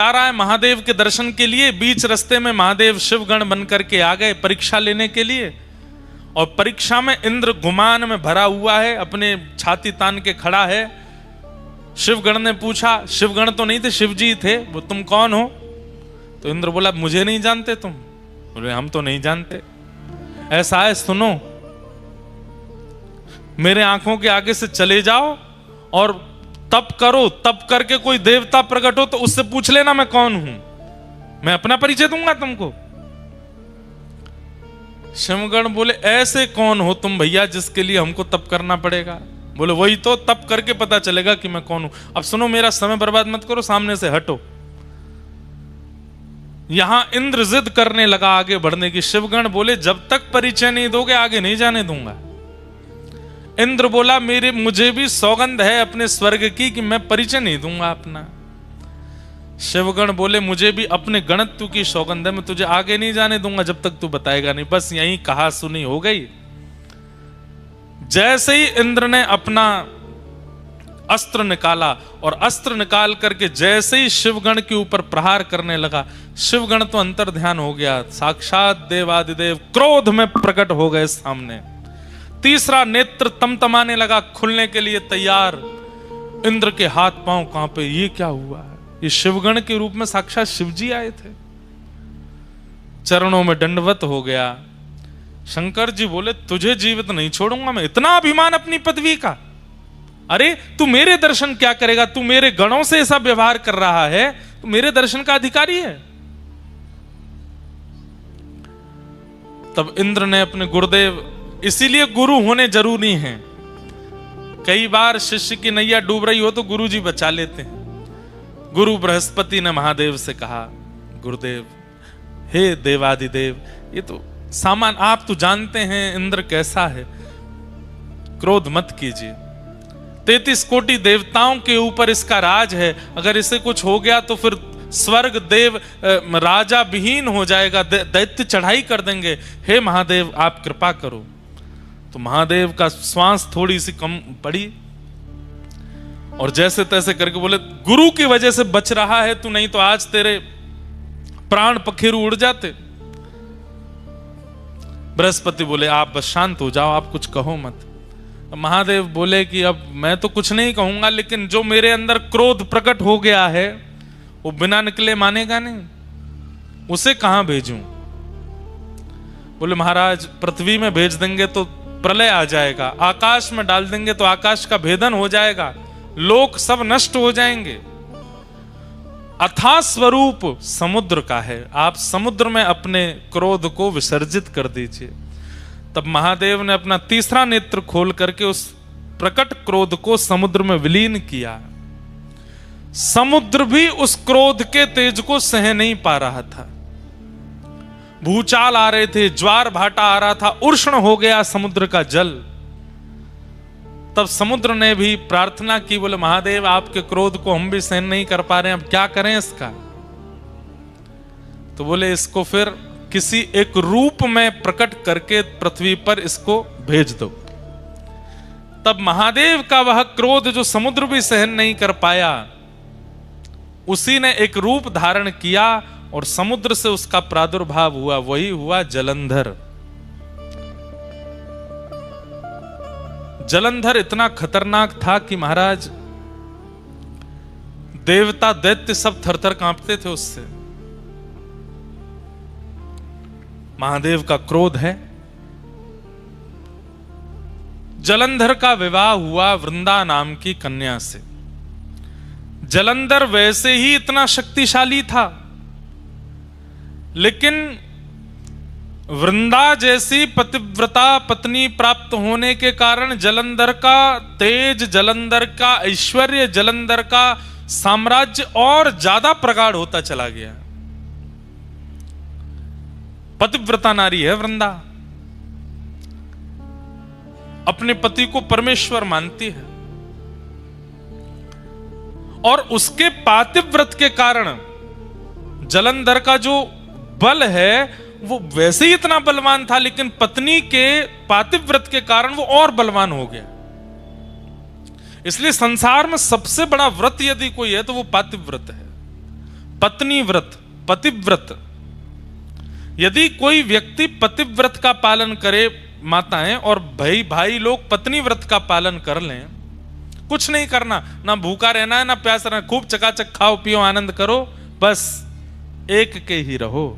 आ रहा है महादेव के दर्शन के लिए। बीच रास्ते में महादेव शिवगण बनकर के आ गए परीक्षा लेने के लिए, और परीक्षा में इंद्र गुमान में भरा हुआ है, अपने छाती तान के खड़ा है। शिवगण ने पूछा, शिवगण तो नहीं थे, शिवजी थे, वो तुम कौन हो? तो इंद्र बोला, मुझे नहीं जानते तुम? बोले, हम तो नहीं जानते। ऐसा है, सुनो, मेरे आंखों के आगे से चले जाओ और तप करो, तप करके कोई देवता प्रकट हो तो उससे पूछ लेना मैं कौन हूं, मैं अपना परिचय दूंगा तुमको। शिवगण बोले, ऐसे कौन हो तुम भैया जिसके लिए हमको तप करना पड़ेगा? बोले, वही तो, तप करके पता चलेगा कि मैं कौन हूं। अब सुनो, मेरा समय बर्बाद मत करो, सामने से हटो। यहां इंद्र जिद करने लगा आगे बढ़ने की। शिवगण बोले, जब तक परिचय नहीं दोगे आगे नहीं जाने दूंगा। इंद्र बोला, मुझे भी सौगंध है अपने स्वर्ग की कि मैं परिचय नहीं दूंगा अपना। शिवगण बोले, मुझे भी अपने गणत्व की सौगंध है, मैं तुझे आगे नहीं जाने दूंगा जब तक तू बताएगा नहीं। बस यही कहा सुनी हो गई। जैसे ही इंद्र ने अपना अस्त्र निकाला और अस्त्र निकाल करके जैसे ही शिवगण के ऊपर प्रहार करने लगा, शिवगण तो अंतर ध्यान हो गया, साक्षात देवादिदेव क्रोध में प्रकट हो गए सामने। तीसरा नेत्र तमतमाने लगा, खुलने के लिए तैयार। इंद्र के हाथ पांव कांपे, ये क्या हुआ है? ये शिवगण के रूप में साक्षात शिवजी आए थे। चरणों में दंडवत हो गया। शंकर जी बोले, तुझे जीवित नहीं छोड़ूंगा मैं, इतना अभिमान अपनी पदवी का? अरे तू मेरे दर्शन क्या करेगा? तू मेरे गणों से ऐसा व्यवहार कर रहा है, तू मेरे दर्शन का अधिकारी है। तब इंद्र ने अपने गुरुदेव, इसीलिए गुरु होने जरूरी हैं। कई बार शिष्य की नैया डूब रही हो तो गुरु जी बचा लेते हैं। गुरु बृहस्पति ने महादेव से कहा, गुरुदेव, हे देवादिदेव, ये तो सामान, आप तो जानते हैं इंद्र कैसा है, क्रोध मत कीजिए। 33 कोटि देवताओं के ऊपर इसका राज है, अगर इसे कुछ हो गया तो फिर स्वर्ग देव राजा विहीन हो जाएगा, दैत्य चढ़ाई कर देंगे। हे महादेव, आप कृपा करो। तो महादेव का श्वास थोड़ी सी कम पड़ी और जैसे तैसे करके बोले, गुरु की वजह से बच रहा है तू, नहीं तो आज तेरे प्राण पखेरु उड़ जाते। बृहस्पति बोले, आप बस शांत हो जाओ, आप कुछ कहो मत। महादेव बोले कि अब मैं तो कुछ नहीं कहूंगा, लेकिन जो मेरे अंदर क्रोध प्रकट हो गया है वो बिना निकले मानेगा नहीं, उसे कहां भेजूं? बोले, महाराज, पृथ्वी में भेज देंगे तो प्रलय आ जाएगा, आकाश में डाल देंगे तो आकाश का भेदन हो जाएगा, लोक सब नष्ट हो जाएंगे। अथाह स्वरूप समुद्र का है, आप समुद्र में अपने क्रोध को विसर्जित कर दीजिए। तब महादेव ने अपना तीसरा नेत्र खोल करके उस प्रकट क्रोध को समुद्र में विलीन किया। समुद्र भी उस क्रोध के तेज को सह नहीं पा रहा था। भूचाल आ रहे थे, ज्वार भाटा आ रहा था, उष्ण हो गया समुद्र का जल। तब समुद्र ने भी प्रार्थना की, बोले, महादेव, आपके क्रोध को हम भी सहन नहीं कर पा रहे हैं, अब क्या करें इसका? तो बोले, इसको फिर किसी एक रूप में प्रकट करके पृथ्वी पर इसको भेज दो। तब महादेव का वह क्रोध जो समुद्र भी सहन नहीं कर पाया, उसी ने एक रूप धारण किया और समुद्र से उसका प्रादुर्भाव हुआ, वही हुआ जलंधर। जलंधर इतना खतरनाक था कि महाराज, देवता दैत्य सब थरथर कांपते थे उससे। महादेव का क्रोध है। जलंधर का विवाह हुआ वृंदा नाम की कन्या से। जलंधर वैसे ही इतना शक्तिशाली था, लेकिन वृंदा जैसी पतिव्रता पत्नी प्राप्त होने के कारण जलंधर का तेज, जलंधर का ऐश्वर्य, जलंधर का साम्राज्य और ज्यादा प्रगाढ़ होता चला गया। पतिव्रता नारी है वृंदा, अपने पति को परमेश्वर मानती है, और उसके पातिव्रत के कारण जलंधर का जो बल है वो वैसे ही इतना बलवान था, लेकिन पत्नी के पातिव्रत के कारण वो और बलवान हो गया। इसलिए संसार में सबसे बड़ा व्रत यदि कोई है तो वो पातिव्रत है। पत्नी व्रत, पतिव्रत। यदि कोई व्यक्ति पतिव्रत का पालन करे, माताएं और भाई लोग पत्नी व्रत का पालन कर लें, कुछ नहीं करना, ना भूखा रहना है ना प्यास रहना, खूब चकाचक खाओ पियो आनंद करो, बस एक के ही रहो।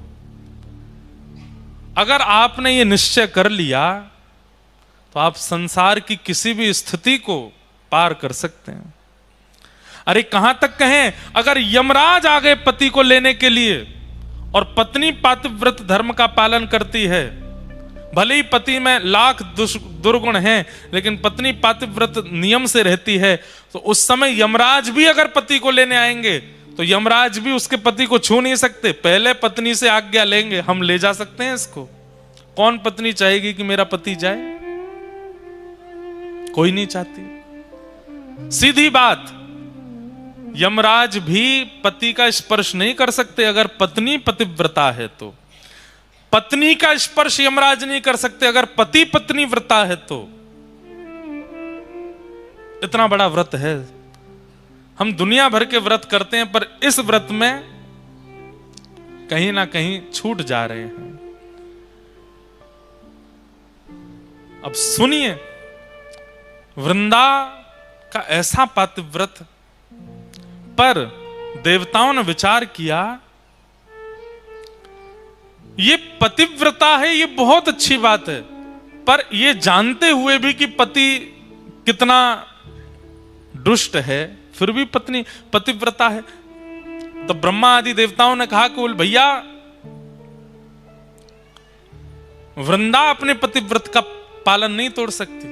अगर आपने ये निश्चय कर लिया तो आप संसार की किसी भी स्थिति को पार कर सकते हैं। अरे कहां तक कहें, अगर यमराज आ गए पति को लेने के लिए और पत्नी पातिव्रत धर्म का पालन करती है, भले ही पति में लाख दुर्गुण हैं, लेकिन पत्नी पातिव्रत नियम से रहती है, तो उस समय यमराज भी अगर पति को लेने आएंगे तो यमराज भी उसके पति को छू नहीं सकते, पहले पत्नी से आज्ञा लेंगे। हम ले जा सकते हैं इसको? कौन पत्नी चाहेगी कि मेरा पति जाए? कोई नहीं चाहती। सीधी बात, यमराज भी पति का स्पर्श नहीं कर सकते अगर पत्नी पतिव्रता है तो। पत्नी का स्पर्श यमराज नहीं कर सकते अगर पति पत्नी व्रता है तो। इतना बड़ा व्रत है। हम दुनिया भर के व्रत करते हैं, पर इस व्रत में कहीं ना कहीं छूट जा रहे हैं। अब सुनिए, वृंदा का ऐसा पातिव्रत, पर देवताओं ने विचार किया ये पतिव्रता है, ये बहुत अच्छी बात है, पर ये जानते हुए भी कि पति कितना दुष्ट है, फिर भी पत्नी पतिव्रता है। तो ब्रह्मा आदि देवताओं ने कहा कि बोल भैया, वृंदा अपने पतिव्रत का पालन नहीं तोड़ सकती।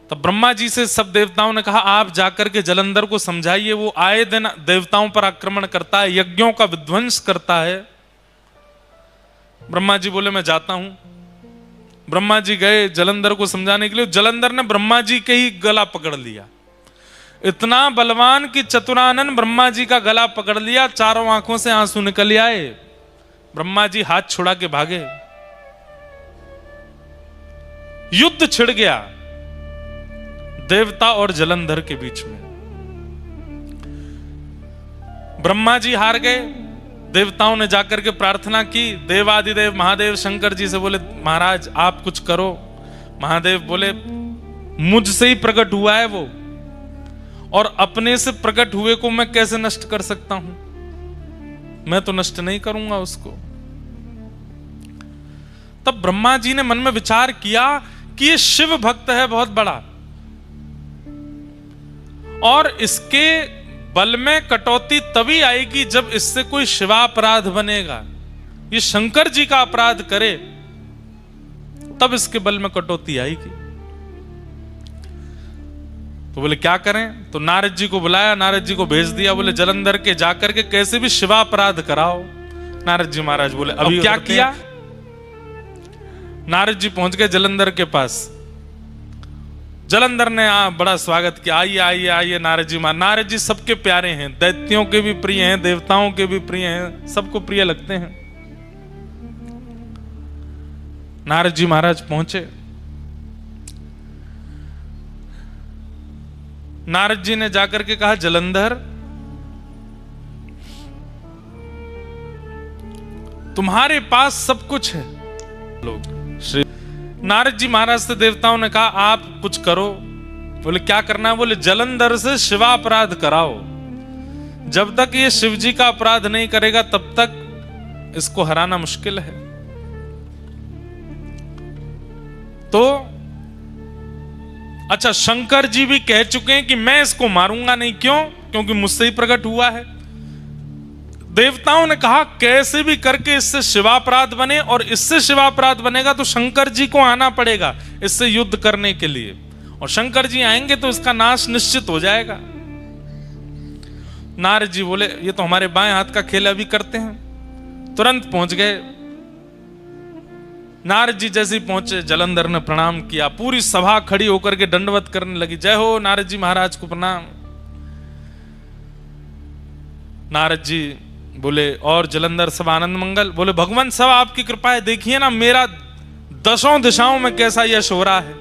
तब ब्रह्मा जी से सब देवताओं ने कहा आप जाकर के जलंधर को समझाइए, वो आए दिन देवताओं पर आक्रमण करता है, यज्ञों का विध्वंस करता है। ब्रह्मा जी बोले मैं जाता हूं। ब्रह्मा जी गए जलंधर को समझाने के लिए। जलंधर ने ब्रह्मा जी के ही गला पकड़ लिया, इतना बलवान कि चतुरानन ब्रह्मा जी का गला पकड़ लिया, चारों आंखों से आंसू निकल आए। ब्रह्मा जी हाथ छुड़ा के भागे, युद्ध छिड़ गया देवता और जलंधर के बीच में। ब्रह्मा जी हार गए। देवताओं ने जाकर के प्रार्थना की, देवादिदेव महादेव शंकर जी से बोले महाराज आप कुछ करो। महादेव बोले मुझसे ही प्रकट हुआ है वो, और अपने से प्रकट हुए को मैं कैसे नष्ट कर सकता हूं? मैं तो नष्ट नहीं करूंगा उसको। तब ब्रह्मा जी ने मन में विचार किया कि ये शिव भक्त है बहुत बड़ा, और इसके बल में कटौती तभी आएगी जब इससे कोई शिवापराध बनेगा। ये शंकर जी का अपराध करे तब इसके बल में कटौती आएगी। तो बोले क्या करें? तो नारद जी को बुलाया, नारद जी को भेज दिया। बोले जलंधर के जाकर के कैसे भी शिवापराध कराओ। नारद जी महाराज बोले अभी क्या किया? नारद जी पहुंच गए जलंधर के पास। जलंधर ने बड़ा स्वागत किया, आइए आइए आइए नारद जी। नारद जी सबके प्यारे हैं, दैत्यों के भी प्रिय हैं, देवताओं के भी प्रिय हैं, सबको प्रिय लगते हैं। नारद जी महाराज पहुंचे। नारद जी ने जाकर के कहा जलंधर तुम्हारे पास सब कुछ है। लोग श्री नारद जी महाराज से देवताओं ने कहा आप कुछ करो। बोले क्या करना है? बोले जलंधर से शिवापराध कराओ। जब तक ये शिव जी का अपराध नहीं करेगा तब तक इसको हराना मुश्किल है। तो अच्छा, शंकर जी भी कह चुके हैं कि मैं इसको मारूंगा नहीं। क्यों? क्योंकि मुझसे ही प्रकट हुआ है। देवताओं ने कहा कैसे भी करके इससे शिवापराध बने, और इससे शिवापराध बनेगा तो शंकर जी को आना पड़ेगा इससे युद्ध करने के लिए, और शंकर जी आएंगे तो इसका नाश निश्चित हो जाएगा। नारद जी बोले ये तो हमारे बाएं हाथ का खेल, अभी करते हैं। तुरंत पहुंच गए। नारद जी जैसे ही पहुंचे जलंधर ने प्रणाम किया। पूरी सभा खड़ी होकर के दंडवत करने लगी, जय हो नारद जी महाराज को प्रणाम। नारद जी बोले और जलंधर सब आनंद मंगल। बोले भगवान सब आपकी कृपा है, देखिए ना मेरा दसों दिशाओं में कैसा यश हो रहा है।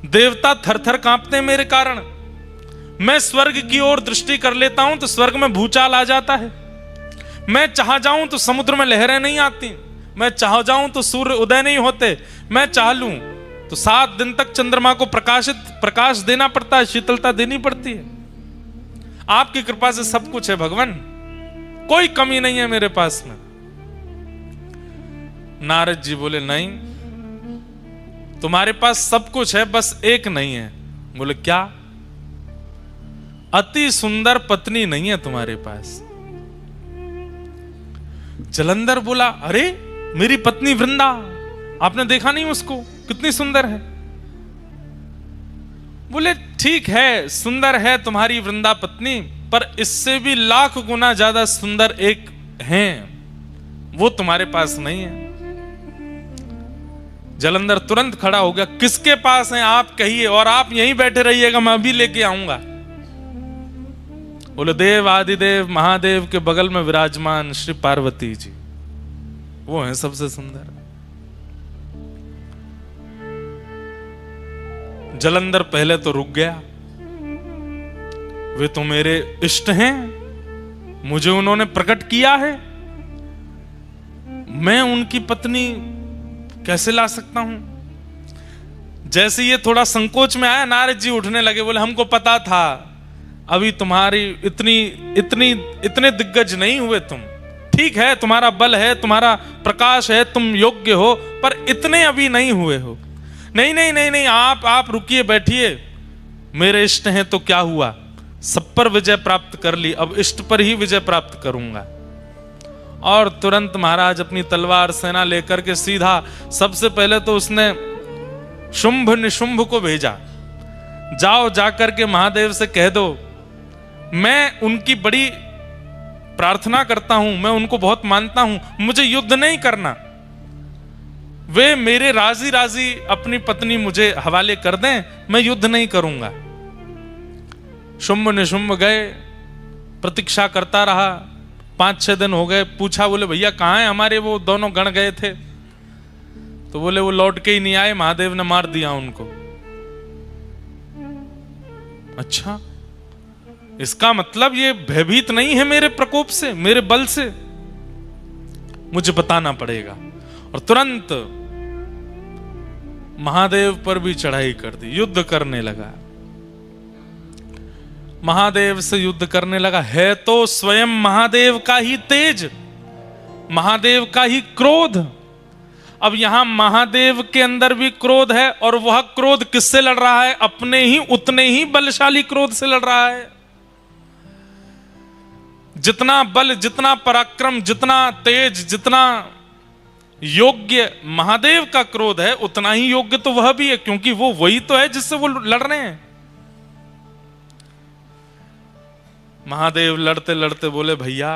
देवता थर थर कांपते हैं मेरे कारण। मैं स्वर्ग की ओर दृष्टि कर लेता हूं तो स्वर्ग में भूचाल आ जाता है। मैं चाह जाऊं तो समुद्र में लहरें नहीं आती। मैं चाह जाऊं तो सूर्य उदय नहीं होते। मैं चाह लूं तो 7 दिन तक चंद्रमा को प्रकाश देना पड़ता है, शीतलता देनी पड़ती है। आपकी कृपा से सब कुछ है भगवान, कोई कमी नहीं है मेरे पास में। नारद जी बोले नहीं, तुम्हारे पास सब कुछ है, बस एक नहीं है। बोले क्या? अति सुंदर पत्नी नहीं है तुम्हारे पास। जलंधर बोला, अरे मेरी पत्नी वृंदा, आपने देखा नहीं उसको, कितनी सुंदर है। बोले ठीक है, सुंदर है तुम्हारी वृंदा पत्नी, पर इससे भी लाख गुना ज्यादा सुंदर एक है, वो तुम्हारे पास नहीं है। जलंधर तुरंत खड़ा हो गया, किसके पास है आप कहिए, और आप यहीं बैठे रहिएगा, मैं अभी लेके आऊंगा। बोले देव आदिदेव महादेव के बगल में विराजमान श्री पार्वती जी, वो हैं सबसे सुंदर। जलंधर पहले तो रुक गया, वे तो मेरे इष्ट हैं, मुझे उन्होंने प्रकट किया है, मैं उनकी पत्नी कैसे ला सकता हूं। जैसे ये थोड़ा संकोच में आया, नारद जी उठने लगे, बोले हमको पता था अभी तुम्हारी इतने दिग्गज नहीं हुए तुम। ठीक है, तुम्हारा बल है, तुम्हारा प्रकाश है, तुम योग्य हो, पर इतने अभी नहीं हुए हो। नहीं नहीं नहीं नहीं, आप रुकिए, बैठिए, मेरे इष्ट हैं तो क्या हुआ, सब पर विजय प्राप्त कर ली, अब इष्ट पर ही विजय प्राप्त करूंगा। और तुरंत महाराज अपनी तलवार सेना लेकर के सीधा, सबसे पहले तो उसने शुंभ निशुंभ को भेजा, जाओ जाकर के महादेव से कह दो मैं उनकी बड़ी प्रार्थना करता हूं, मैं उनको बहुत मानता हूं, मुझे युद्ध नहीं करना, वे मेरे राजी राजी अपनी पत्नी मुझे हवाले कर दें, मैं युद्ध नहीं करूंगा। शुंभ निशुंभ गए, प्रतीक्षा करता रहा, 5-6 दिन हो गए। पूछा, बोले भैया कहां है हमारे, वो दोनों गण गए थे। तो बोले वो लौट के ही नहीं आए, महादेव ने मार दिया उनको। अच्छा, इसका मतलब ये भयभीत नहीं है मेरे प्रकोप से, मेरे बल से, मुझे बताना पड़ेगा। और तुरंत महादेव पर भी चढ़ाई कर दी, युद्ध करने लगा, महादेव से युद्ध करने लगा। है तो स्वयं महादेव का ही तेज, महादेव का ही क्रोध। अब यहां महादेव के अंदर भी क्रोध है, और वह क्रोध किससे लड़ रहा है, अपने ही उतने ही बलशाली क्रोध से लड़ रहा है। जितना बल, जितना पराक्रम, जितना तेज, जितना योग्य महादेव का क्रोध है, उतना ही योग्य तो वह भी है, क्योंकि वो वही तो है जिससे वो लड़ रहे हैं। महादेव लड़ते लड़ते बोले भैया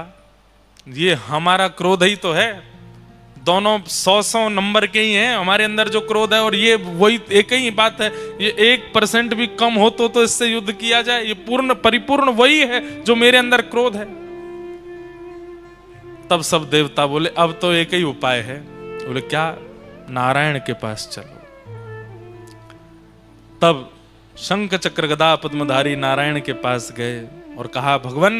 ये हमारा क्रोध ही तो है, दोनों 100 नंबर के ही हैं, हमारे अंदर जो क्रोध है और ये वही एक ही बात है, ये 1% भी कम हो तो इससे युद्ध किया जाए, ये पूर्ण परिपूर्ण वही है जो मेरे अंदर क्रोध है। तब सब देवता बोले अब तो एक ही उपाय है। बोले क्या? नारायण के पास चलो। तब शंख चक्र गदा पद्मधारी नारायण के पास गए और कहा भगवान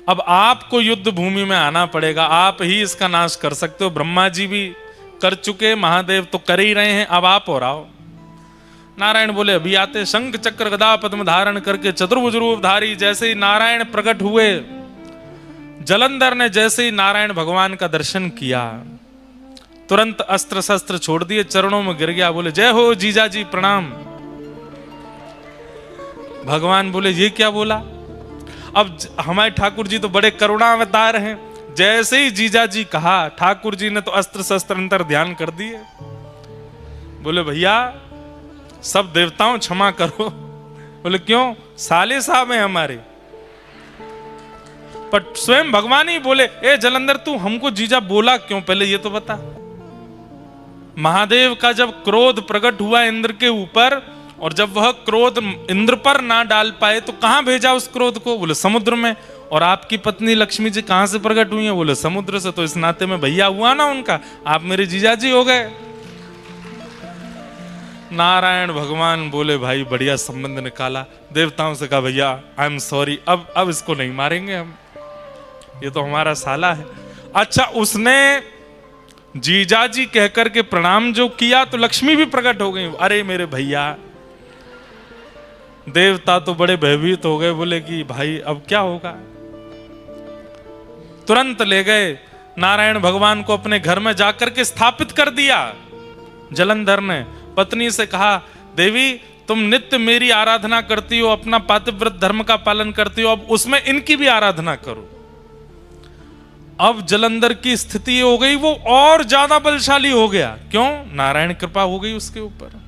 अब आपको युद्ध भूमि में आना पड़ेगा, आप ही इसका नाश कर सकते हो, ब्रह्मा जी भी कर चुके, महादेव तो कर ही रहे हैं, अब आप और आओ। नारायण बोले अभी आते। शंख चक्र गदा पद्म धारण करके चतुर्भुज रूपधारी जैसे ही नारायण प्रकट हुए, जलंधर ने जैसे ही नारायण भगवान का दर्शन किया, तुरंत अस्त्र शस्त्र छोड़ दिए, चरणों में गिर गया, बोले जय हो जीजा जी प्रणाम। भगवान बोले ये क्या बोला? अब हमारे ठाकुर जी तो बड़े करुणावतार हैं, जैसे ही जीजा जी कहा ठाकुर जी ने तो अस्त्र शस्त्र अंतर ध्यान कर दिए। बोले भैया सब देवताओं क्षमा करो। बोले क्यों? साले साहब हैं हमारे। पर स्वयं भगवान ही बोले ए जलंधर तू हमको जीजा बोला क्यों, पहले ये तो बता। महादेव का जब क्रोध प्रकट हुआ इंद्र के ऊपर, और जब वह क्रोध इंद्र पर ना डाल पाए तो कहां भेजा उस क्रोध को? बोले समुद्र में। और आपकी पत्नी लक्ष्मी जी कहां से प्रकट हुई है? बोले समुद्र से। तो इस नाते में भैया हुआ ना उनका, आप मेरे जीजाजी हो गए। नारायण भगवान बोले भाई बढ़िया संबंध निकाला। देवताओं से कहा भैया आई एम सॉरी, अब इसको नहीं मारेंगे हम, ये तो हमारा साला है। अच्छा, उसने जीजाजी कहकर के प्रणाम जो किया तो लक्ष्मी भी प्रकट हो गई। अरे मेरे भैया, देवता तो बड़े भयभीत हो गए, बोले कि भाई अब क्या होगा। तुरंत ले गए नारायण भगवान को अपने घर में जाकर के स्थापित कर दिया। जलंधर ने पत्नी से कहा, देवी तुम नित्य मेरी आराधना करती हो, अपना पातिव्रत धर्म का पालन करती हो, अब उसमें इनकी भी आराधना करो। अब जलंधर की स्थिति हो गई, वो और ज्यादा बलशाली हो गया। क्यों? नारायण कृपा हो गई उसके ऊपर।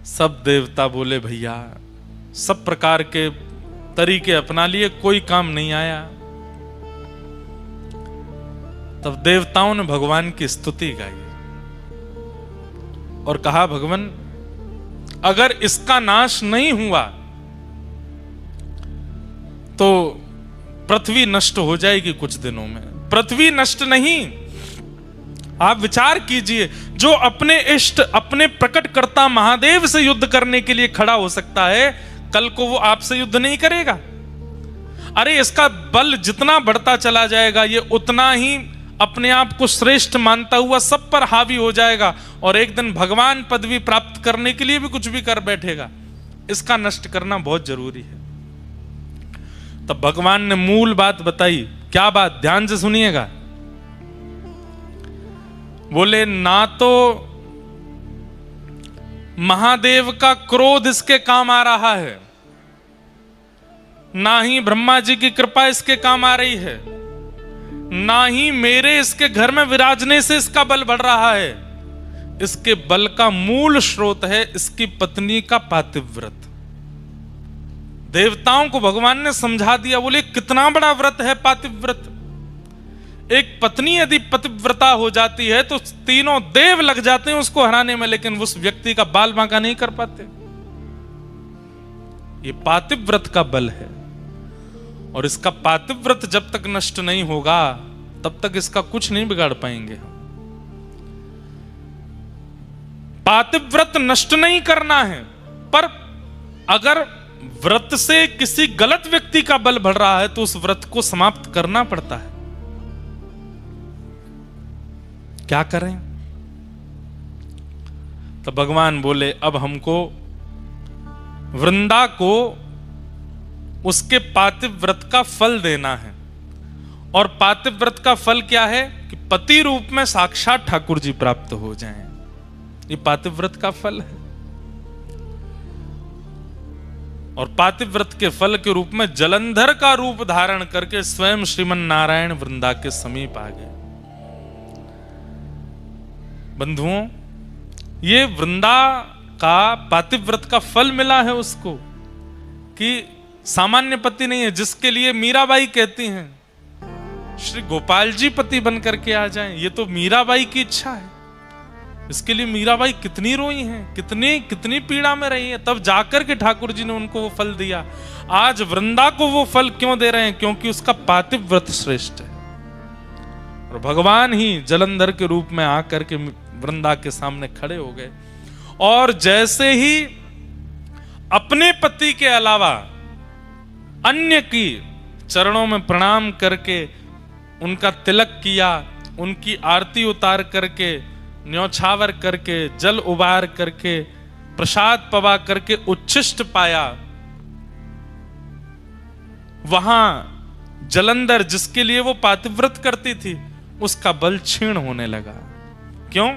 सब देवता बोले भैया, सब प्रकार के तरीके अपना लिए, कोई काम नहीं आया। तब देवताओं ने भगवान की स्तुति गाई और कहा, भगवान अगर इसका नाश नहीं हुआ तो पृथ्वी नष्ट हो जाएगी कुछ दिनों में। पृथ्वी नष्ट नहीं, आप विचार कीजिए, जो अपने इष्ट, अपने प्रकटकर्ता महादेव से युद्ध करने के लिए खड़ा हो सकता है, कल को वो आपसे युद्ध नहीं करेगा। अरे इसका बल जितना बढ़ता चला जाएगा, ये उतना ही अपने आप को श्रेष्ठ मानता हुआ सब पर हावी हो जाएगा और एक दिन भगवान पदवी प्राप्त करने के लिए भी कुछ भी कर बैठेगा। इसका नष्ट करना बहुत जरूरी है। तब भगवान ने मूल बात बताई। क्या बात? ध्यान से सुनिएगा। बोले, ना तो महादेव का क्रोध इसके काम आ रहा है, ना ही ब्रह्मा जी की कृपा इसके काम आ रही है, ना ही मेरे इसके घर में विराजने से इसका बल बढ़ रहा है। इसके बल का मूल स्रोत है इसकी पत्नी का पातिव्रत। देवताओं को भगवान ने समझा दिया। बोले, कितना बड़ा व्रत है पातिव्रत। एक पत्नी यदि पतिव्रता हो जाती है तो तीनों देव लग जाते हैं उसको हराने में, लेकिन उस व्यक्ति का बाल बांका नहीं कर पाते। ये पातिव्रत का बल है और इसका पातिव्रत जब तक नष्ट नहीं होगा तब तक इसका कुछ नहीं बिगाड़ पाएंगे। पातिव्रत नष्ट नहीं करना है, पर अगर व्रत से किसी गलत व्यक्ति का बल बढ़ रहा है तो उस व्रत को समाप्त करना पड़ता है। क्या करें? तो भगवान बोले, अब हमको वृंदा को उसके पातिव्रत का फल देना है। और पातिव्रत का फल क्या है? कि पति रूप में साक्षात ठाकुर जी प्राप्त हो जाएं। ये पातिव्रत का फल है। और पातिव्रत के फल के रूप में जलंधर का रूप धारण करके स्वयं श्रीमन नारायण वृंदा के समीप आ गए। बंधुओं, ये वृंदा का पातिव्रत का फल मिला है उसको, कि सामान्य पति नहीं है जिसके लिए मीराबाई कहती हैं श्री गोपाल जी पति बन करके आ जाएं। ये तो मीराबाई की इच्छा है। इसके लिए मीराबाई कितनी रोई हैं, कितनी पीड़ा में रही है, तब जाकर के ठाकुर जी ने उनको वो फल दिया। आज वृंदा को वो फल क्यों दे रहे हैं? क्योंकि उसका पातिव्रत श्रेष्ठ है। और भगवान ही जलंधर के रूप में आकर के वृंदा के सामने खड़े हो गए और जैसे ही अपने पति के अलावा अन्य की चरणों में प्रणाम करके उनका तिलक किया, उनकी आरती उतार करके, न्योछावर करके, जल उबार करके, प्रसाद पवा करके उच्छिष्ट पाया, वहां जलंधर जिसके लिए वो पातिव्रत करती थी उसका बल क्षीण होने लगा। क्यों?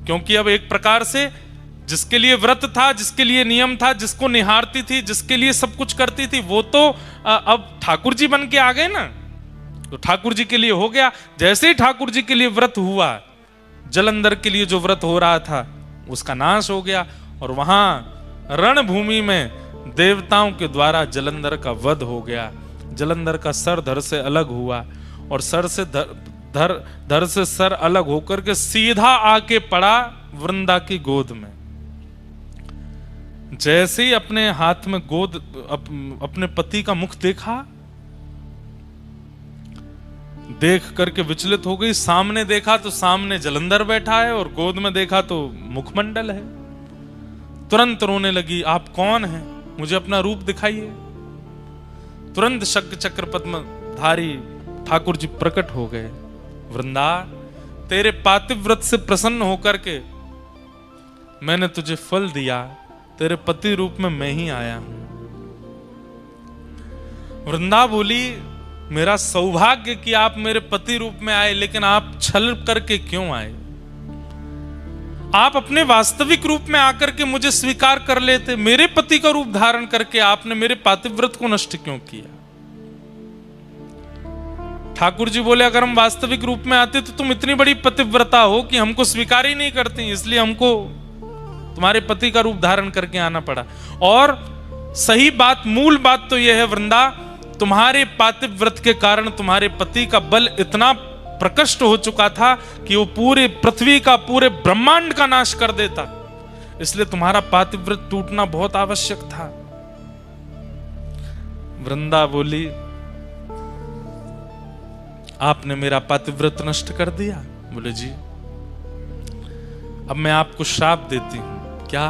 क्योंकि अब एक प्रकार से जिसके लिए व्रत था, जिसके लिए नियम था, जिसको निहारती थी, जिसके लिए सब कुछ करती थी, वो तो अब ठाकुर जी बन के आ गए ना, तो ठाकुर जी के लिए हो गया। जैसे ही ठाकुर जी के लिए व्रत हुआ, जलंधर के लिए जो व्रत हो रहा था उसका नाश हो गया और वहां रणभूमि में देवताओं के द्वारा जलंधर का वध हो गया। जलंधर का सर धड़ से अलग हुआ और सर से धड़ से सर अलग होकर के सीधा आके पड़ा वृंदा की गोद में। जैसे ही अपने हाथ में अपने पति का मुख देखा, देख करके विचलित हो गई। सामने देखा तो सामने जलंधर बैठा है और गोद में देखा तो मुखमंडल है। तुरंत रोने लगी, आप कौन हैं? मुझे अपना रूप दिखाइए। तुरंत शंख चक्र पद्मधारी ठाकुर जी प्रकट हो गए। वृंदा, तेरे पातिव्रत से प्रसन्न होकर के मैंने तुझे फल दिया, तेरे पति रूप में मैं ही आया हूं। वृंदा बोली, मेरा सौभाग्य कि आप मेरे पति रूप में आए, लेकिन आप छल करके क्यों आए? आप अपने वास्तविक रूप में आकर के मुझे स्वीकार कर लेते। मेरे पति का रूप धारण करके आपने मेरे पातिव्रत को नष्ट क्यों किया? ठाकुर जी बोले, अगर हम वास्तविक रूप में आते तो तुम इतनी बड़ी पतिव्रता हो कि हमको स्वीकार ही नहीं करती, इसलिए हमको तुम्हारे पति का रूप धारण करके आना पड़ा। और सही बात, मूल बात तो यह है वृंदा, तुम्हारे पातिव्रत के कारण तुम्हारे पति का बल इतना प्रकट हो चुका था कि वो पूरे पृथ्वी का, पूरे ब्रह्मांड का नाश कर देता, इसलिए तुम्हारा पातिव्रत टूटना बहुत आवश्यक था। वृंदा बोली, आपने मेरा पातिव्रत नष्ट कर दिया? बोले जी। अब मैं आपको श्राप देती हूं, क्या?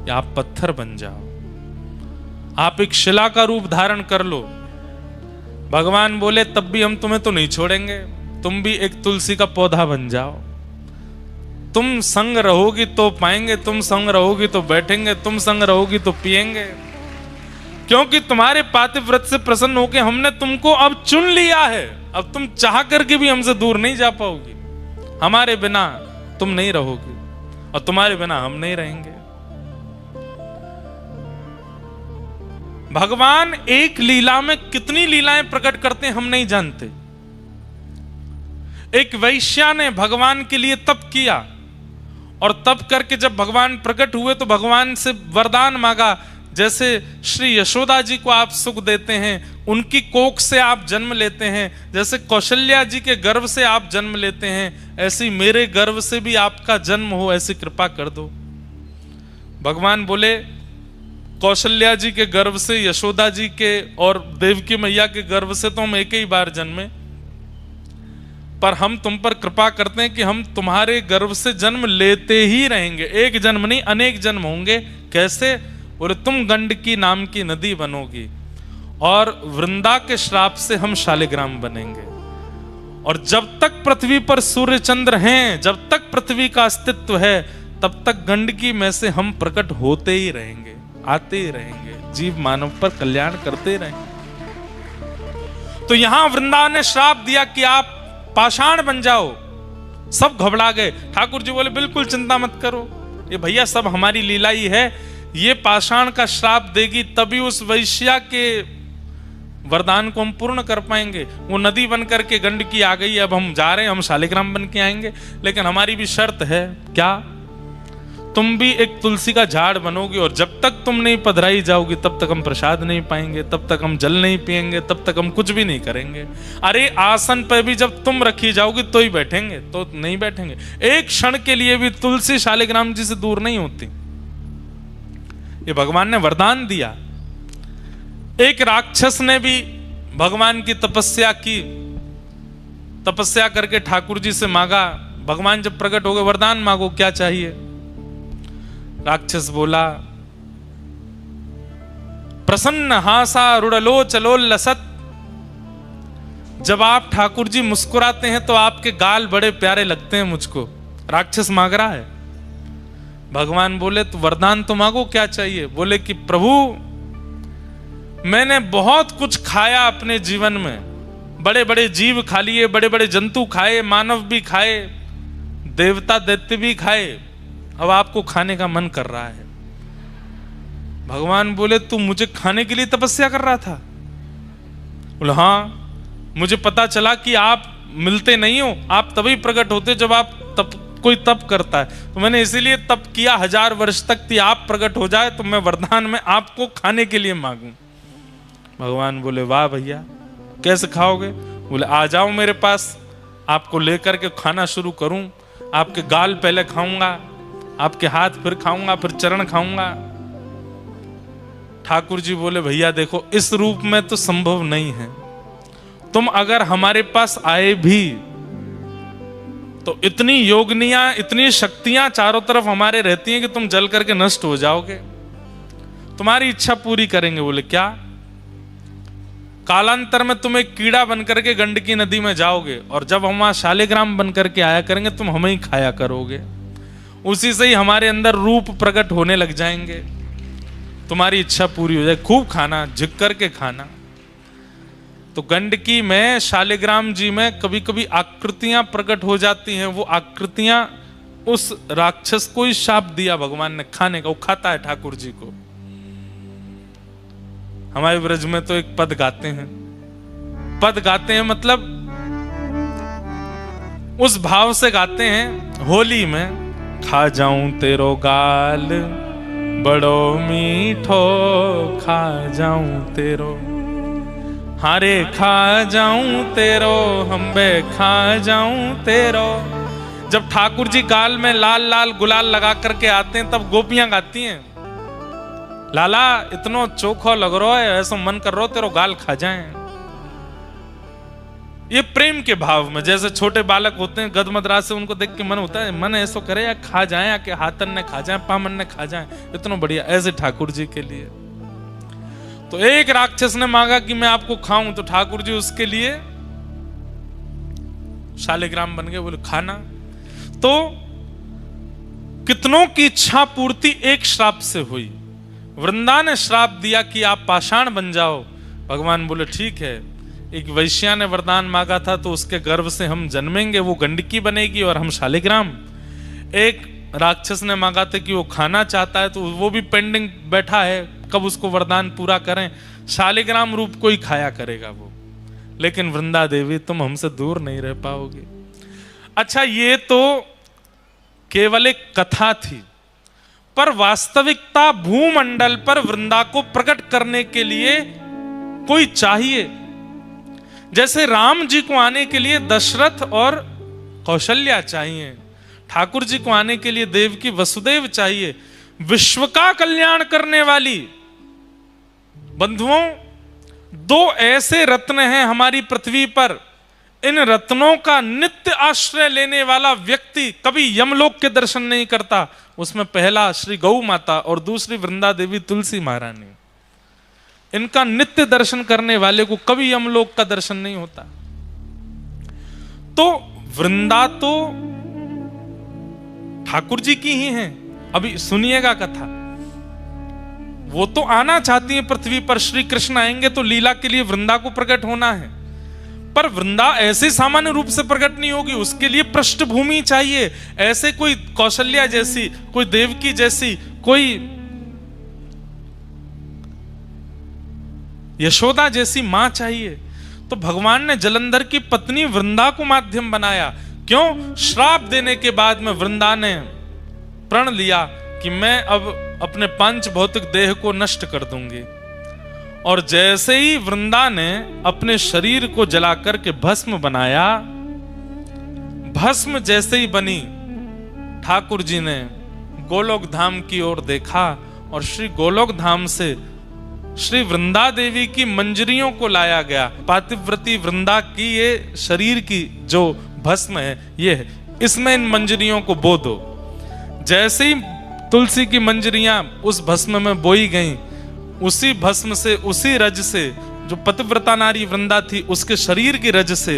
या आप पत्थर बन जाओ, आप एक शिला का रूप धारण कर लो। भगवान बोले, तब भी हम तुम्हें तो नहीं छोड़ेंगे, तुम भी एक तुलसी का पौधा बन जाओ। तुम संग रहोगी तो पाएंगे, तुम संग रहोगी तो बैठेंगे, तुम संग रहोगी तो पिएंगे, क्योंकि तुम्हारे पातिव्रत से प्रसन्न होकर हमने तुमको अब चुन लिया है। अब तुम चाह करके भी हमसे दूर नहीं जा पाओगी। हमारे बिना तुम नहीं रहोगी और तुम्हारे बिना हम नहीं रहेंगे। भगवान एक लीला में कितनी लीलाएं प्रकट करते हैं हम नहीं जानते। एक वैश्या ने भगवान के लिए तप किया और तप करके जब भगवान प्रकट हुए तो भगवान से वरदान मांगा, जैसे श्री यशोदा जी को आप सुख देते हैं, उनकी कोख से आप जन्म लेते हैं, जैसे कौशल्या जी के गर्भ से आप जन्म लेते हैं, ऐसी मेरे गर्भ से भी आपका जन्म हो, ऐसी कृपा कर दो। भगवान बोले, कौशल्या जी के गर्भ से, यशोदा जी के और देवकी मैया के गर्भ से तो हम एक ही बार जन्मे, पर हम तुम पर कृपा करते हैं कि हम तुम्हारे गर्भ से जन्म लेते ही रहेंगे। एक जन्म नहीं, अनेक जन्म होंगे। कैसे? बोले, तुम गंडकी नाम की नदी बनोगी और वृंदा के श्राप से हम शालिग्राम बनेंगे। और जब तक पृथ्वी पर सूर्य चंद्र हैं, जब तक पृथ्वी का अस्तित्व है, तब तक गंडकी में से हम प्रकट होते ही रहेंगे, आते ही रहेंगे, जीव मानव पर कल्याण करते रहेंगे। तो यहां वृंदा ने श्राप दिया कि आप पाषाण बन जाओ। सब घबरा गए। ठाकुर जी बोले, बिल्कुल चिंता मत करो, ये भैया सब हमारी लीला ही है। ये पाषाण का श्राप देगी तभी उस वैश्या के वरदान को हम पूर्ण कर पाएंगे। वो नदी बन करके गंडकी आ गई, अब हम जा रहे हैं, हम शालिग्राम बन के आएंगे, लेकिन हमारी भी शर्त है। क्या? तुम भी एक तुलसी का झाड़ बनोगी और जब तक तुम नहीं पधराई जाओगी तब तक हम प्रसाद नहीं पाएंगे, तब तक हम जल नहीं पिएंगे, तब तक हम कुछ भी नहीं करेंगे। अरे आसन पर भी जब तुम रखी जाओगी तो ही बैठेंगे, तो नहीं बैठेंगे। एक क्षण के लिए भी तुलसी शालिग्राम जी से दूर नहीं होती। ये भगवान ने वरदान दिया। एक राक्षस ने भी भगवान की तपस्या की, तपस्या करके ठाकुर जी से मांगा। भगवान जब प्रकट हो गए, वरदान मांगो, क्या चाहिए? राक्षस बोला, प्रसन्न हासा रुड़लो चलो लसत। जब आप ठाकुर जी मुस्कुराते हैं तो आपके गाल बड़े प्यारे लगते हैं मुझको। राक्षस मांग रहा है। भगवान बोले, तो वरदान तो मांगो, क्या चाहिए? बोले कि प्रभु, मैंने बहुत कुछ खाया अपने जीवन में, बड़े बड़े जीव खा लिए, बड़े बड़े जंतु खाए, मानव भी खाए, देवता दैत्य भी खाए, अब आपको खाने का मन कर रहा है। भगवान बोले, तू मुझे खाने के लिए तपस्या कर रहा था? बोले, हाँ, मुझे पता चला कि आप मिलते नहीं हो, आप तभी प्रकट होते जब आप कोई तप करता है, तो मैंने इसीलिए तप किया 1000 वर्ष तक कि आप प्रकट हो जाए तो मैं वरदान में आपको खाने के लिए मांगूं। भगवान बोले, वाह भैया, कैसे खाओगे? बोले, आ जाओ मेरे पास, आपको लेकर के खाना शुरू करूं। आपके गाल पहले खाऊंगा, आपके हाथ फिर खाऊंगा, फिर चरण खाऊंगा। ठाकुर जी बोले, भैया देखो, इस रूप में तो संभव नहीं है, तुम अगर हमारे पास आए भी तो इतनी योगनियां, इतनी शक्तियां चारों तरफ हमारे रहती हैं कि तुम जल करके नष्ट हो जाओगे, तुम्हारी इच्छा पूरी करेंगे। बोले क्या? कालांतर में तुम एक कीड़ा बन करके गंडकी नदी में जाओगे और जब हम वहां शालिग्राम बन करके आया करेंगे तुम हमें ही खाया करोगे, उसी से ही हमारे अंदर रूप प्रकट होने लग जाएंगे, तुम्हारी इच्छा पूरी हो जाए, खूब खाना, झिक करके खाना। तो गंडकी में, शालिग्राम जी में कभी कभी आकृतियां प्रकट हो जाती हैं। वो आकृतियां उस राक्षस को ही शाप दिया भगवान ने खाने का, वो खाता है ठाकुर जी को। हमारे ब्रज में तो एक पद गाते हैं, पद गाते हैं मतलब उस भाव से गाते हैं होली में, खा जाऊं तेरो गाल बड़ो मीठो, खा जाऊं तेरो, हारे खा जाऊं तेरो, हम्बे खा जाऊं तेरो। जब ठाकुर जी गाल में लाल लाल गुलाल लगा करके आते हैं तब गोपियां गाती हैं, लाला इतनो चोखो लग रहा है, ऐसा मन कर रहा तेरो गाल खा जाएं। ये प्रेम के भाव में, जैसे छोटे बालक होते हैं गदमदरा से, उनको देख के मन होता है, मन ऐसा करे या खा जाए, या कि हाथन ने खा जाए, पामन ने खा जाए, इतना बढ़िया। ऐसे ठाकुर जी के लिए तो एक राक्षस ने मांगा कि मैं आपको खाऊं, तो ठाकुर जी उसके लिए शालिग्राम बन गए, बोले खाना। तो कितनों की इच्छा पूर्ति एक श्राप से हुई। वृंदा ने श्राप दिया कि आप पाषाण बन जाओ, भगवान बोले ठीक है। एक वैश्या ने वरदान मांगा था तो उसके गर्भ से हम जन्मेंगे, वो गंडकी बनेगी और हम शालिग्राम। एक राक्षस ने मांगा था कि वो खाना चाहता है तो वो भी पेंडिंग बैठा है, कब उसको वरदान पूरा करें, शालिग्राम रूप को ही खाया करेगा वो। लेकिन वृंदा देवी तुम हमसे दूर नहीं रह पाओगे। अच्छा, ये तो केवल एक कथा थी, पर वास्तविकता भूमंडल पर वृंदा को प्रकट करने के लिए कोई चाहिए। जैसे राम जी को आने के लिए दशरथ और कौशल्या चाहिए, ठाकुर जी को आने के लिए देवकी वसुदेव चाहिए। विश्व का कल्याण करने वाली बंधुओं, दो ऐसे रत्न हैं हमारी पृथ्वी पर, इन रत्नों का नित्य आश्रय लेने वाला व्यक्ति कभी यमलोक के दर्शन नहीं करता। उसमें पहला श्री गौ माता और दूसरी वृंदा देवी तुलसी महारानी। इनका नित्य दर्शन करने वाले को कभी यमलोक का दर्शन नहीं होता। तो वृंदा तो ठाकुर जी की ही हैं। अभी सुनिएगा कथा, वो तो आना चाहती है पृथ्वी पर, श्री कृष्ण आएंगे तो लीला के लिए वृंदा को प्रकट होना है, पर वृंदा ऐसे सामान्य रूप से प्रकट नहीं होगी, उसके लिए पृष्ठभूमि चाहिए। ऐसे कोई कौशल्या जैसी, कोई देवकी जैसी, कोई यशोदा जैसी मां चाहिए। तो भगवान ने जलंधर की पत्नी वृंदा को माध्यम बनाया। क्यों? श्राप देने के बाद में वृंदा ने प्रण लिया कि मैं अब अपने पंच भौतिक देह को नष्ट कर दूंगी। और जैसे ही वृंदा ने अपने शरीर को जलाकर के भस्म बनाया, भस्म जैसे ही बनी, ठाकुर जी ने गोलोक धाम की ओर देखा और श्री गोलोक धाम से श्री वृंदा देवी की मंजरियों को लाया गया। पातिव्रती वृंदा की ये शरीर की जो भस्म है ये है, इसमें इन मंजरियों को बो दो। जैसे ही तुलसी की मंजरियां उस भस्म में बोई गईं, उसी भस्म से, उसी रज से जो पतिव्रता नारी वृंदा थी, उसके शरीर की रज से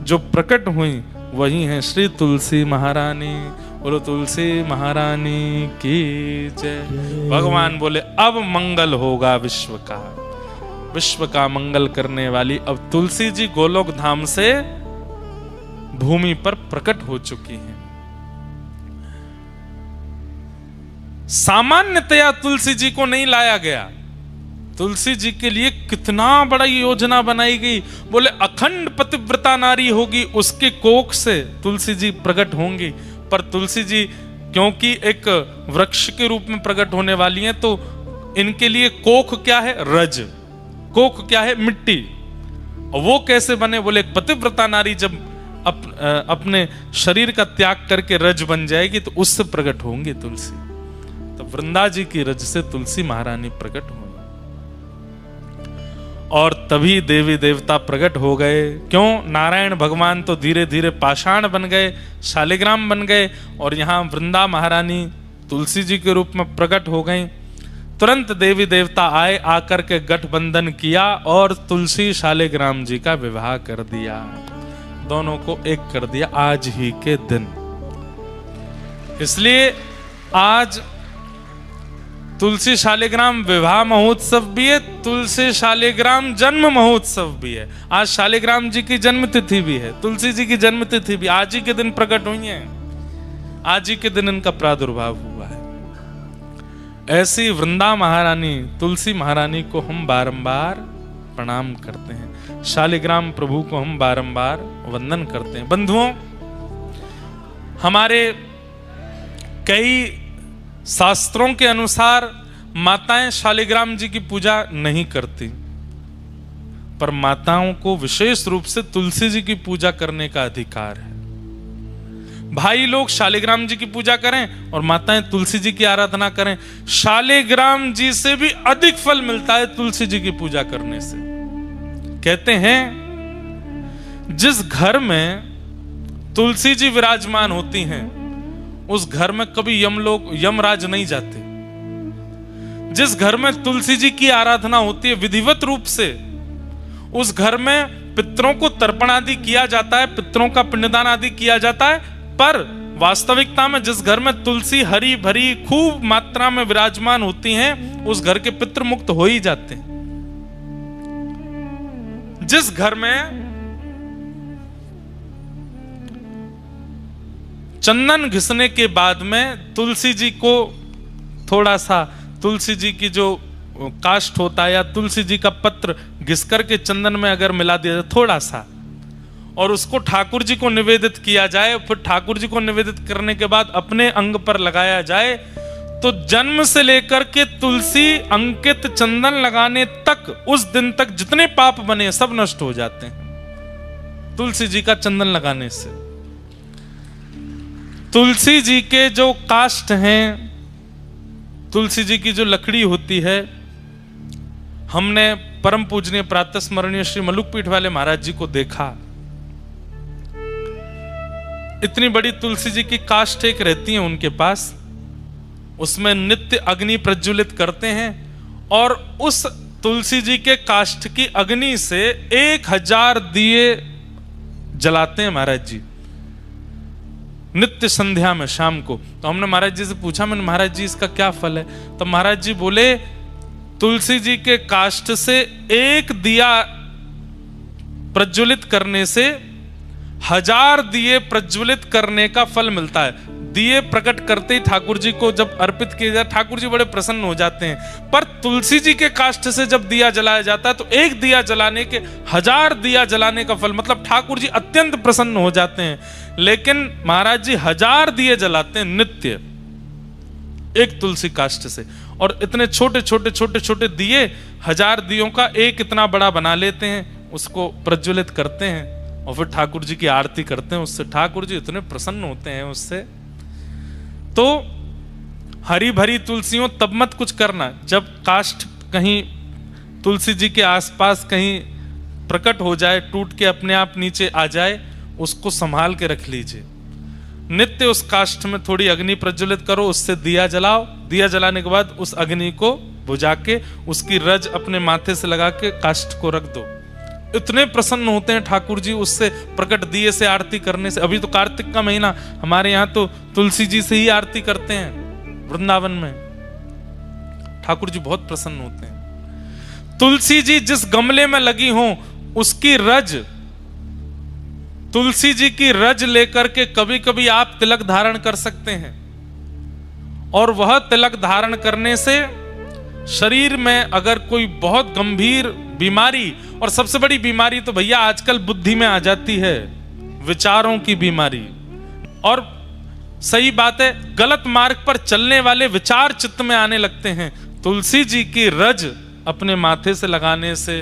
जो प्रकट हुई वही है श्री तुलसी महारानी। बोलो तुलसी महारानी की जय। भगवान बोले अब मंगल होगा विश्व का, विश्व का मंगल करने वाली अब तुलसी जी गोलोक धाम से भूमि पर प्रकट हो चुकी हैं। सामान्यतया तुलसी जी को नहीं लाया गया, तुलसी जी के लिए कितना बड़ा योजना बनाई गई। बोले अखंड पतिव्रता नारी होगी, उसके कोख से तुलसी जी प्रकट होंगी। पर तुलसी जी क्योंकि एक वृक्ष के रूप में प्रकट होने वाली हैं, तो इनके लिए कोख क्या है? रज। कोख क्या है? मिट्टी। और वो कैसे बने? बोले एक पतिव्रता नारी जब अपने शरीर का त्याग करके रज बन जाएगी तो उससे प्रकट होंगी तुलसी। तो वृंदा जी की रज से तुलसी महारानी प्रकट हुई। और तभी देवी देवता प्रकट हो गए। क्यों? नारायण भगवान तो धीरे धीरे पाषाण बन गए, शालिग्राम बन गए, और यहाँ वृंदा महारानी तुलसी जी के रूप में प्रकट हो गई। तुरंत देवी देवता आए, आकर के गठबंधन किया और तुलसी शालिग्राम जी का विवाह कर दिया, दोनों को एक कर दिया आज ही के दिन। इसलिए आज तुलसी शालिग्राम विवाह महोत्सव भी है, तुलसी शालिग्राम जन्म महोत्सव भी है। आज शालिग्राम जी की जन्म तिथि भी है, तुलसी जी की जन्म तिथि भी आज ही के दिन प्रकट हुई है, आज ही के दिन इनका प्रादुर्भाव हुआ है। ऐसी वृंदा महारानी तुलसी महारानी को हम बारंबार प्रणाम करते हैं, शालिग्राम प्रभु को हम बारंबार वंदन करते हैं। बंधुओं, हमारे कई शास्त्रों के अनुसार माताएं शालिग्राम जी की पूजा नहीं करती, पर माताओं को विशेष रूप से तुलसी जी की पूजा करने का अधिकार है। भाई लोग शालिग्राम जी की पूजा करें और माताएं तुलसी जी की आराधना करें, शालिग्राम जी से भी अधिक फल मिलता है तुलसी जी की पूजा करने से। कहते हैं जिस घर में तुलसी जी विराजमान होती हैं उस घर में कभी यमराज नहीं जाते। जिस घर में तुलसी जी की आराधना होती है विधिवत रूप से, उस घर में पितरों को तर्पण आदि किया जाता है, पितरों का पिंडदान आदि किया जाता है। पर वास्तविकता में जिस घर में तुलसी हरी भरी खूब मात्रा में विराजमान होती हैं, उस घर के पितृ मुक्त हो ही जाते हैं। जिस घर में चंदन घिसने के बाद में तुलसी जी को थोड़ा सा, तुलसी जी की जो काष्ठ होता है या तुलसी जी का पत्र घिस करके चंदन में अगर मिला दिया जाए थोड़ा सा, और उसको ठाकुर जी को निवेदित किया जाए, फिर ठाकुर जी को निवेदित करने के बाद अपने अंग पर लगाया जाए, तो जन्म से लेकर के तुलसी अंकित चंदन लगाने तक, उस दिन तक जितने पाप बने सब नष्ट हो जाते हैं तुलसी जी का चंदन लगाने से। तुलसी जी के जो काष्ठ हैं, तुलसी जी की जो लकड़ी होती है, हमने परम पूजनीय प्रातः स्मरणीय श्री मलुकपीठ वाले महाराज जी को देखा। इतनी बड़ी तुलसी जी की काष्ठ एक रहती है उनके पास, उसमें नित्य अग्नि प्रज्वलित करते हैं, और उस तुलसी जी के काष्ठ की अग्नि से 1000 दिए जलाते हैं महाराज जी नित्य संध्या में शाम को। तो हमने महाराज जी से पूछा, मैंने महाराज जी इसका क्या फल है? तो महाराज जी बोले तुलसी जी के काष्ठ से एक दिया प्रज्वलित करने से 1000 दिए प्रज्वलित करने का फल मिलता है। दिए प्रकट करते ही ठाकुर जी को जब अर्पित किए जाए, ठाकुर जी बड़े प्रसन्न हो जाते हैं। पर तुलसी जी के काष्ठ से जब दिया जलाया जाता है तो एक दिया जलाने के 1000 दिया जलाने का फल, मतलब ठाकुर जी अत्यंत प्रसन्न हो जाते हैं। लेकिन महाराज जी 1000 दिए जलाते हैं नित्य एक तुलसी काष्ठ से, और इतने छोटे छोटे छोटे छोटे दिए 1000 दियों का एक इतना बड़ा बना लेते हैं, उसको प्रज्वलित करते हैं और फिर ठाकुर जी की आरती करते हैं। उससे ठाकुर जी इतने प्रसन्न होते हैं उससे। तो हरी भरी तुलसियों तब मत कुछ करना जब काष्ठ कहीं तुलसी जी के आसपास कहीं प्रकट हो जाए, टूट के अपने आप नीचे आ जाए, उसको संभाल के रख लीजिए। नित्य उस काष्ठ में थोड़ी अग्नि प्रज्वलित करो, उससे दिया जलाओ। दिया जलाने के बाद उस अग्नि को बुझा के उसकी रज अपने माथे से लगा के काष्ठ को रख दो। इतने प्रसन्न होते हैं ठाकुर जी उससे प्रकट दिए से आरती करने से। अभी तो कार्तिक का महीना, हमारे यहाँ तो तुलसी जी से ही आरती करते हैं वृंदावन में। ठाकुर जी बहुत प्रसन्न होते हैं। तुलसी जी जिस गमले में लगी हो उसकी रज, तुलसी जी की रज लेकर के कभी कभी आप तिलक धारण कर सकते हैं, और वह तिलक धारण करने से शरीर में अगर कोई बहुत गंभीर बीमारी, और सबसे बड़ी बीमारी तो भैया आजकल बुद्धि में आ जाती है, विचारों की बीमारी, और सही बात है गलत मार्ग पर चलने वाले विचार चित्त में आने लगते हैं। तुलसी जी की रज अपने माथे से लगाने से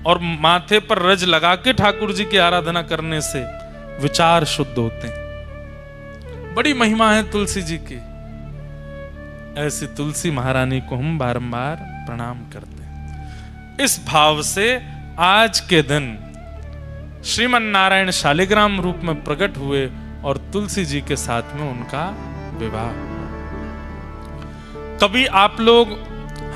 और माथे पर रज लगा के ठाकुर जी की आराधना करने से विचार शुद्ध होते हैं। बड़ी महिमा है तुलसी जी की। ऐसी तुलसी महारानी को हम बारंबार प्रणाम करते हैं। इस भाव से आज के दिन श्रीमन नारायण शालिग्राम रूप में प्रकट हुए और तुलसी जी के साथ में उनका विवाह। कभी आप लोग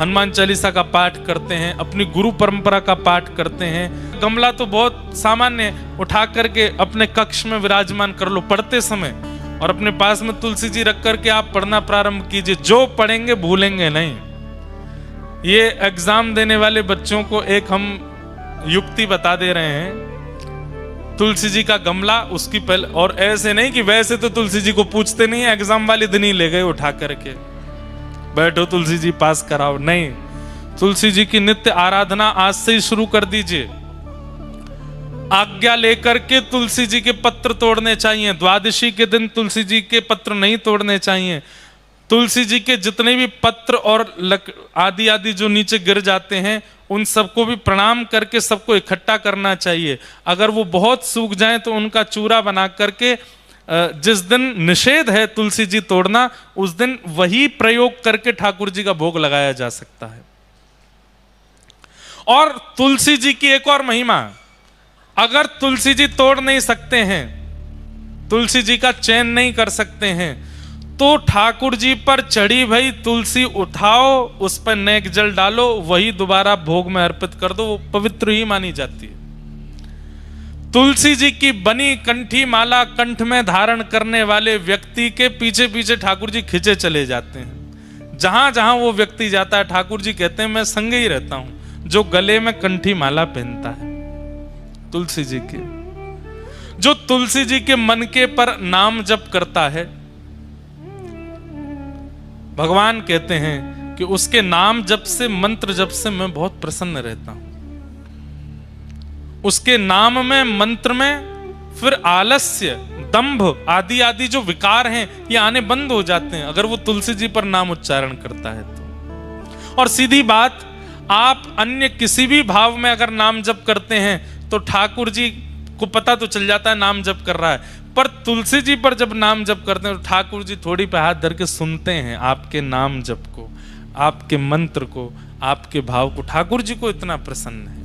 हनुमान चालीसा का पाठ करते हैं, अपनी गुरु परंपरा का पाठ करते हैं, गमला तो बहुत सामान्य, उठा करके अपने कक्ष में विराजमान कर लो पढ़ते समय, और अपने पास में तुलसी जी रख करके आप पढ़ना प्रारंभ कीजिए। जो पढ़ेंगे भूलेंगे नहीं। ये एग्जाम देने वाले बच्चों को एक हम युक्ति बता दे रहे हैं। तुलसी जी का गमला, उसकी पहले, और ऐसे नहीं कि वैसे तो तुलसी जी को पूछते नहीं, एग्जाम वाले दिन ही ले गए उठा करके, बैठो तुलसी जी पास कराओ। नहीं, तुलसी जी की नित्य आराधना आज से ही शुरू कर दीजिए। आज्ञा लेकर के तुलसी जी के पत्र तोड़ने चाहिए। द्वादशी के दिन तुलसी जी के पत्र नहीं तोड़ने चाहिए। तुलसी जी के जितने भी पत्र और आदि आदि जो नीचे गिर जाते हैं, उन सबको भी प्रणाम करके सबको इकट्ठा करना चाहिए। अगर वो बहुत सूख जाएं तो उनका चूरा बना करके, जिस दिन निषेध है तुलसी जी तोड़ना, उस दिन वही प्रयोग करके ठाकुर जी का भोग लगाया जा सकता है। और तुलसी जी की एक और महिमा, अगर तुलसी जी तोड़ नहीं सकते हैं, तुलसी जी का चयन नहीं कर सकते हैं, तो ठाकुर जी पर चढ़ी भई तुलसी उठाओ, उस पर नेक जल डालो, वही दोबारा भोग में अर्पित कर दो, वो पवित्र ही मानी जाती है। तुलसी जी की बनी कंठी माला कंठ में धारण करने वाले व्यक्ति के पीछे पीछे ठाकुर जी खिंचे चले जाते हैं। जहां जहां वो व्यक्ति जाता है, ठाकुर जी कहते हैं मैं संग ही रहता हूं। जो गले में कंठी माला पहनता है तुलसी जी के, जो तुलसी जी के मन के पर नाम जप करता है, भगवान कहते हैं कि उसके नाम जप से, मंत्र जप से मैं बहुत प्रसन्न रहता हूं। उसके नाम में, मंत्र में फिर आलस्य, दंभ आदि आदि जो विकार हैं, ये आने बंद हो जाते हैं अगर वो तुलसी जी पर नाम उच्चारण करता है तो। और सीधी बात, आप अन्य किसी भी भाव में अगर नाम जप करते हैं तो ठाकुर जी को पता तो चल जाता है नाम जप कर रहा है, पर तुलसी जी पर जब नाम जप करते हैं तो ठाकुर जी थोड़ी पे हाथ धर के सुनते हैं आपके नाम जप को, आपके मंत्र को, आपके भाव को। ठाकुर जी को इतना प्रसन्न है।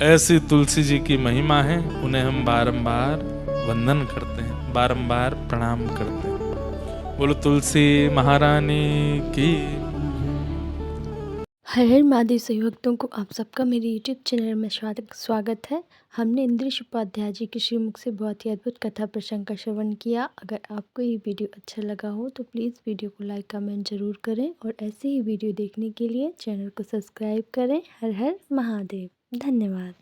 ऐसी तुलसी जी की महिमा है, उन्हें हम बारंबार वंदन करते हैं, बारंबार प्रणाम करते हैं। बोलो तुलसी महारानी की। हर हर महादेव सभी भक्तों को आप सबका मेरे YouTube चैनल में स्वागत है। हमने इंद्रेश उपाध्याय जी के श्रीमुख से बहुत ही अद्भुत कथा प्रसंग का श्रवण किया। अगर आपको ये वीडियो अच्छा लगा हो तो प्लीज़ वीडियो को लाइक कमेंट जरूर करें, और ऐसे ही वीडियो देखने के लिए चैनल को सब्सक्राइब करें। हर हर महादेव। धन्यवाद।